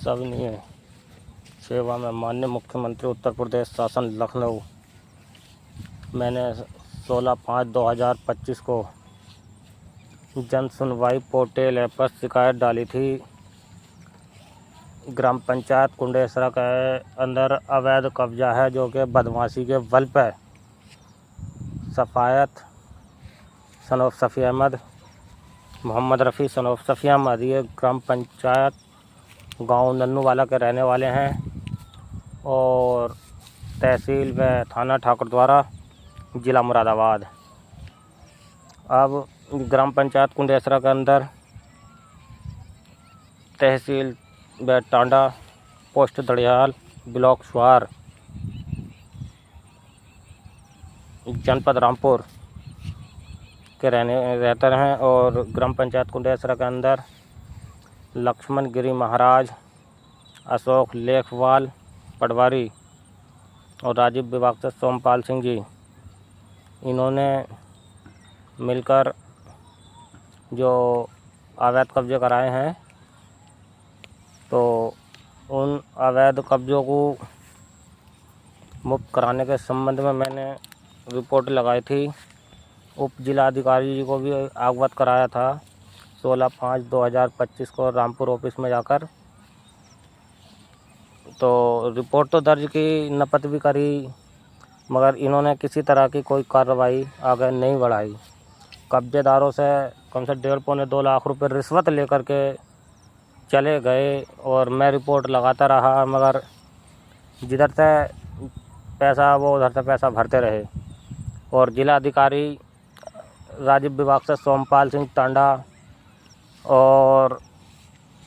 सविनय सेवा में माननीय मुख्यमंत्री उत्तर प्रदेश शासन लखनऊ मैंने 16/5/2025 को जन सुनवाई पोर्टल ऐप पर शिकायत डाली थी। ग्राम पंचायत कुंडेसरा के अंदर अवैध कब्जा है जो कि बदमाशी के बल पर Safayat son of Safi Ahmad, Mohammad Rafi son of Safi Ahmad, ये ग्राम पंचायत गांव नन्नूवाला के रहने वाले हैं और तहसील व थाना ठाकुरद्वारा ज़िला मुरादाबाद। अब ग्राम पंचायत कुंडेसरा के अंदर तहसील व टांडा, पोस्ट दड़ियाल, ब्लॉक स्वार, जनपद रामपुर के रहते हैं और ग्राम पंचायत कुंडेसरा के अंदर लक्ष्मण गिरी महाराज, अशोक लेखवाल पटवारी और राजीव विभाग से सोमपाल सिंह जी, इन्होंने मिलकर जो अवैध कब्जे कराए हैं, तो उन अवैध कब्जों को मुक्त कराने के संबंध में मैंने रिपोर्ट लगाई थी। उप जिलाधिकारी जी को भी अवगत कराया था 16/5/2025 को रामपुर ऑफिस में जाकर। तो रिपोर्ट तो दर्ज की, नपत भी करी, मगर इन्होंने किसी तरह की कोई कार्रवाई आगे नहीं बढ़ाई। कब्जेदारों से कम से 1.5-2 लाख रुपए रिश्वत लेकर के चले गए और मैं रिपोर्ट लगाता रहा, मगर जिधर से पैसा वो उधर से पैसा भरते रहे। और जिलाधिकारी राजीव विभाग से सोमपाल सिंह टांडा और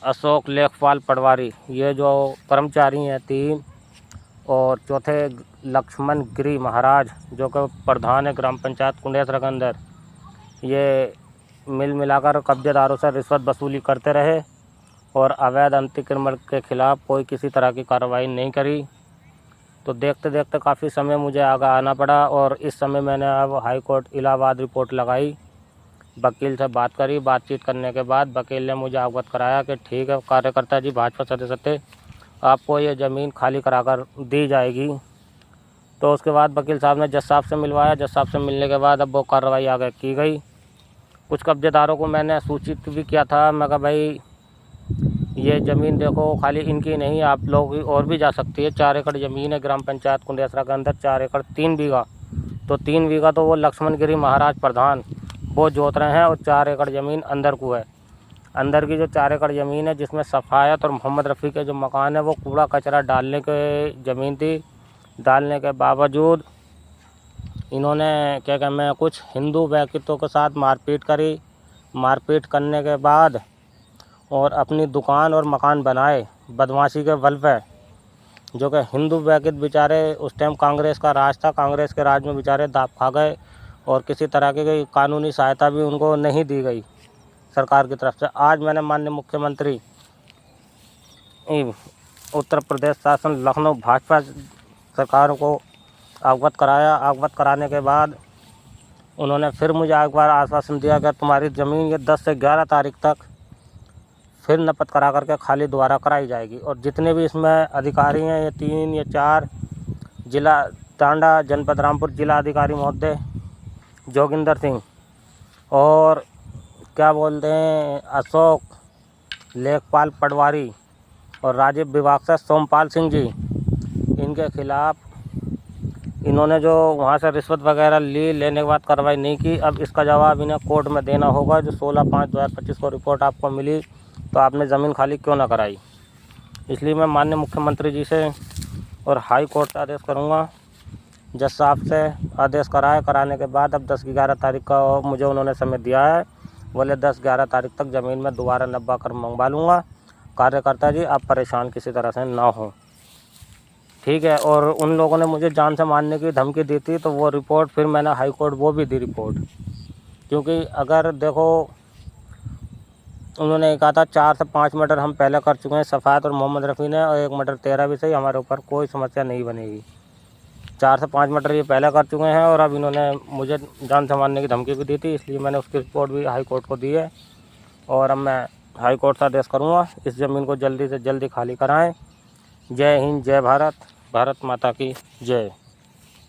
अशोक लेखपाल पटवारी, ये जो कर्मचारी हैं 3, और चौथे लक्ष्मण गिरी महाराज जो कि प्रधान है ग्राम पंचायत कुंडेसरा के अंदर, ये मिलाकर कब्जेदारों से रिश्वत वसूली करते रहे और अवैध अतिक्रमण के खिलाफ़ कोई किसी तरह की कार्रवाई नहीं करी। तो देखते देखते काफ़ी समय मुझे आगे आना पड़ा और इस समय मैंने अब हाई कोर्ट इलाहाबाद रिपोर्ट लगाई, वकील से बात करी। बातचीत करने के बाद वकील ने मुझे अवगत कराया कि ठीक है कार्यकर्ता जी, भाजपा सदस्य, आपको ये ज़मीन खाली कराकर दी जाएगी। तो उसके बाद वकील साहब ने जज साहब से मिलवाया। जज साहब से मिलने के बाद अब वो कार्रवाई आगे की गई। कुछ कब्जेदारों को मैंने सूचित भी किया था, मैं कहा भाई ये ज़मीन देखो खाली इनकी नहीं, आप लोग और भी जा सकती है। 4 एकड़ ज़मीन है ग्राम पंचायत कुंडेसरा के अंदर, 4 एकड़ 3 बीघा। तो 3 बीघा तो वो लक्ष्मण गिरी महाराज प्रधान वो जोत रहे हैं और 4 एकड़ ज़मीन अंदर को है। अंदर की जो 4 एकड़ ज़मीन है जिसमें सफ़ायत और मोहम्मद रफ़ी के जो मकान है वो कूड़ा कचरा डालने के ज़मीन थी। डालने के बावजूद इन्होंने क्या कहते हैं, कुछ हिंदू व्यक्तित्वों के साथ मारपीट करी। मारपीट करने के बाद और अपनी दुकान और मकान बनाए बदमाशी के बल पे, जो कि हिंदू व्यक्ति बेचारे उस टाइम कांग्रेस का राज था, कांग्रेस के राज में बेचारे दाब खा गए और किसी तरह की कानूनी सहायता भी उनको नहीं दी गई सरकार की तरफ से। आज मैंने माननीय मुख्यमंत्री उत्तर प्रदेश शासन लखनऊ भाजपा सरकार को अवगत कराया। अवगत कराने के बाद उन्होंने फिर मुझे एक बार आश्वासन दिया कि तुम्हारी ज़मीन ये 10 से 11 तारीख तक फिर नपत करा करके खाली दोबारा कराई जाएगी। और जितने भी इसमें अधिकारी हैं, ये 3 या 4, जिला टांडा, जनपद रामपुर जिला अधिकारी महोदय जोगिंदर सिंह और क्या बोलते हैं अशोक लेखपाल पटवारी और राजीव विभाग से सोमपाल सिंह जी, इनके खिलाफ़ इन्होंने जो वहाँ से रिश्वत वगैरह लेने के बाद कार्रवाई नहीं की। अब इसका जवाब इन्हें कोर्ट में देना होगा। जो 16/5/2025 को रिपोर्ट आपको मिली तो आपने ज़मीन खाली क्यों ना कराई। इसलिए मैं माननीय मुख्यमंत्री जी से और हाई कोर्ट से आदेश करूँगा, जज साहब से आदेश कराने के बाद अब 10-11 तारीख का मुझे उन्होंने समय दिया है। बोले 10-11 तारीख तक ज़मीन में दोबारा नब्बा कर मंगवा लूँगा। कार्यकर्ता जी आप परेशान किसी तरह से ना हो, ठीक है। और उन लोगों ने मुझे जान से मारने की धमकी दी थी, तो वो रिपोर्ट फिर मैंने हाई कोर्ट वो भी दी रिपोर्ट, क्योंकि अगर देखो उन्होंने कहा था 4 से 5 मर्डर हम पहले कर चुके हैं सफ़ायत और मोहम्मद रफ़ी ने, और 1 मर्डर 13 भी सही, हमारे ऊपर कोई समस्या नहीं बनेगी। 4 से 5 मर्डर ये पहले कर चुके हैं और अब इन्होंने मुझे जान से मारने की धमकी भी दी थी, इसलिए मैंने उसकी रिपोर्ट भी हाई कोर्ट को दी है। और अब मैं हाई कोर्ट से आदेश करूँगा इस ज़मीन को जल्दी से जल्दी खाली कराएं। जय हिंद, जय भारत, भारत माता की जय।